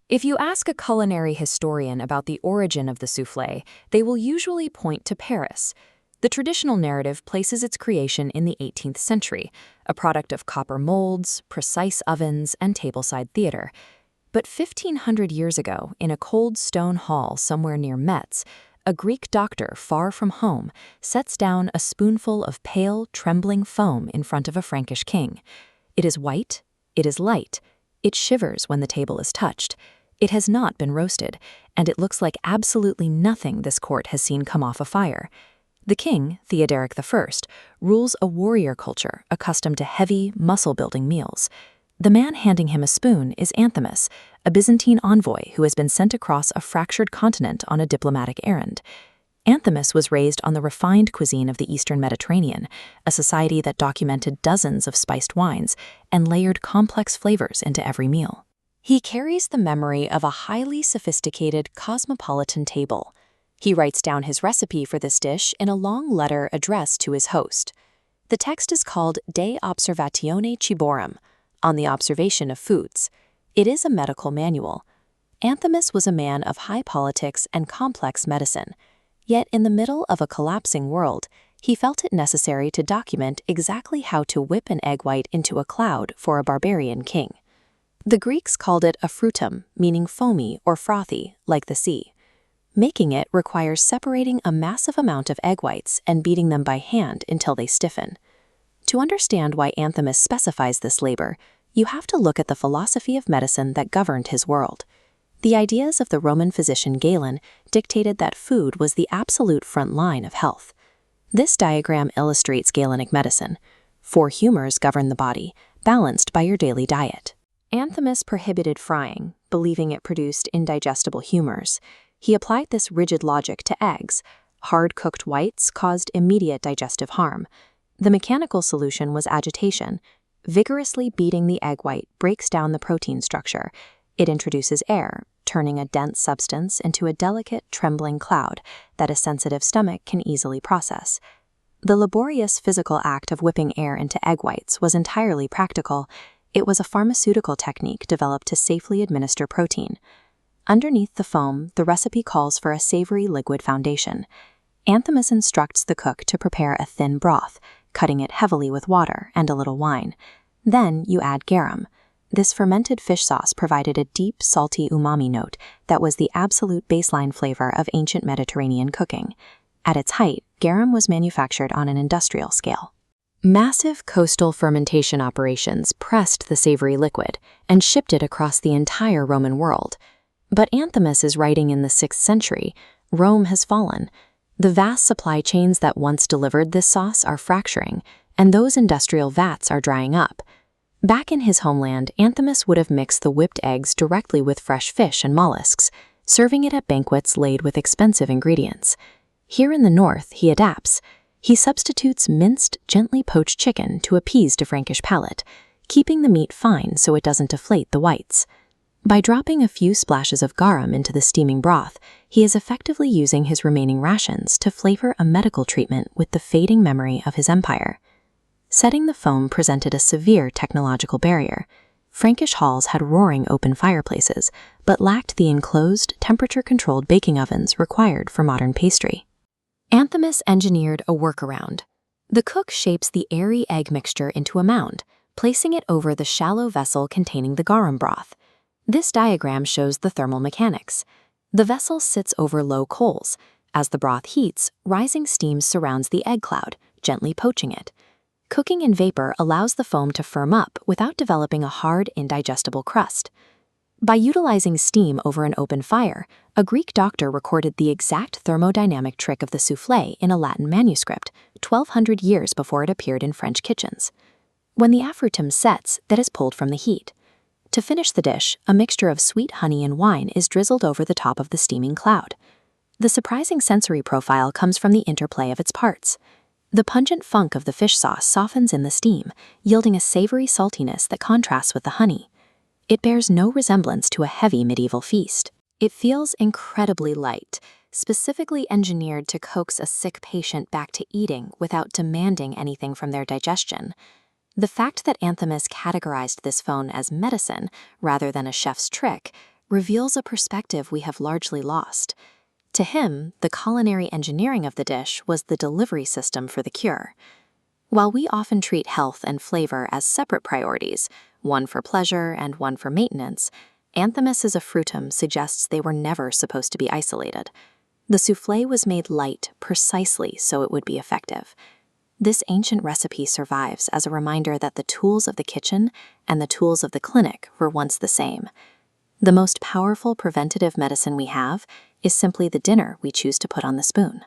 If you ask a culinary historian about the origin of the souffle, they will usually point to Paris. The traditional narrative places its creation in the 18th century, a product of copper molds, precise ovens, and tableside theater. But 1,500 years ago, in a cold stone hall somewhere near Metz, a Greek doctor far from home sets down a spoonful of pale, trembling foam in front of a Frankish king. It is white, it is light, it shivers when the table is touched. It has not been roasted, and it looks like absolutely nothing this court has seen come off a fire. The king, Theuderic I, rules a warrior culture accustomed to heavy, muscle-building meals. The man handing him a spoon is Anthimus, a Byzantine envoy who has been sent across a fractured continent on a diplomatic errand. Anthimus was raised on the refined cuisine of the Eastern Mediterranean, a society that documented dozens of spiced wines and layered complex flavors into every meal. He carries the memory of a highly sophisticated cosmopolitan table. He writes down his recipe for this dish in a long letter addressed to his host. The text is called De Observatione Ciborum, on the observation of foods. It is a medical manual. Anthimus was a man of high politics and complex medicine. Yet in the middle of a collapsing world, he felt it necessary to document exactly how to whip an egg white into a cloud for a barbarian king. The Greeks called it afrutum, meaning foamy or frothy, like the sea. Making it requires separating a massive amount of egg whites and beating them by hand until they stiffen. To understand why Anthimus specifies this labor, you have to look at the philosophy of medicine that governed his world. The ideas of the Roman physician Galen dictated that food was the absolute front line of health. This diagram illustrates Galenic medicine. 4 humors govern the body, balanced by your daily diet. Anthimus prohibited frying, believing it produced indigestible humors. He applied this rigid logic to eggs. Hard-cooked whites caused immediate digestive harm. The mechanical solution was agitation. Vigorously beating the egg white breaks down the protein structure. It introduces air, turning a dense substance into a delicate, trembling cloud that a sensitive stomach can easily process. The laborious physical act of whipping air into egg whites was entirely practical. It was a pharmaceutical technique developed to safely administer protein. Underneath the foam, the recipe calls for a savory liquid foundation. Anthimus instructs the cook to prepare a thin broth, cutting it heavily with water and a little wine. Then you add garum. This fermented fish sauce provided a deep, salty umami note that was the absolute baseline flavor of ancient Mediterranean cooking. At its height, garum was manufactured on an industrial scale. Massive coastal fermentation operations pressed the savory liquid and shipped it across the entire Roman world. But Anthimus is writing in the 6th century. Rome has fallen. The vast supply chains that once delivered this sauce are fracturing, and those industrial vats are drying up. Back in his homeland, Anthimus would have mixed the whipped eggs directly with fresh fish and mollusks, serving it at banquets laid with expensive ingredients. Here in the north, he adapts. He substitutes minced, gently poached chicken to appease the Frankish palate, keeping the meat fine so it doesn't deflate the whites. By dropping a few splashes of garum into the steaming broth, he is effectively using his remaining rations to flavor a medical treatment with the fading memory of his empire. Setting the foam presented a severe technological barrier. Frankish halls had roaring open fireplaces, but lacked the enclosed, temperature-controlled baking ovens required for modern pastry. Anthimus engineered a workaround. The cook shapes the airy egg mixture into a mound, placing it over the shallow vessel containing the garum broth. This diagram shows the thermal mechanics. The vessel sits over low coals. As the broth heats, rising steam surrounds the egg cloud, gently poaching it. Cooking in vapor allows the foam to firm up without developing a hard, indigestible crust. By utilizing steam over an open fire, a Greek doctor recorded the exact thermodynamic trick of the souffle in a Latin manuscript, 1,200 years before it appeared in French kitchens. When the afrutum sets, that is pulled from the heat. To finish the dish, a mixture of sweet honey and wine is drizzled over the top of the steaming cloud. The surprising sensory profile comes from the interplay of its parts. The pungent funk of the fish sauce softens in the steam, yielding a savory saltiness that contrasts with the honey. It bears no resemblance to a heavy medieval feast. It feels incredibly light, specifically engineered to coax a sick patient back to eating without demanding anything from their digestion. The fact that Anthimus categorized this foam as medicine rather than a chef's trick reveals a perspective we have largely lost. To him, the culinary engineering of the dish was the delivery system for the cure. While we often treat health and flavor as separate priorities, one for pleasure and one for maintenance, Anthimus's afrutum suggests they were never supposed to be isolated. The souffle was made light precisely so it would be effective. This ancient recipe survives as a reminder that the tools of the kitchen and the tools of the clinic were once the same. The most powerful preventative medicine we have is simply the dinner we choose to put on the spoon.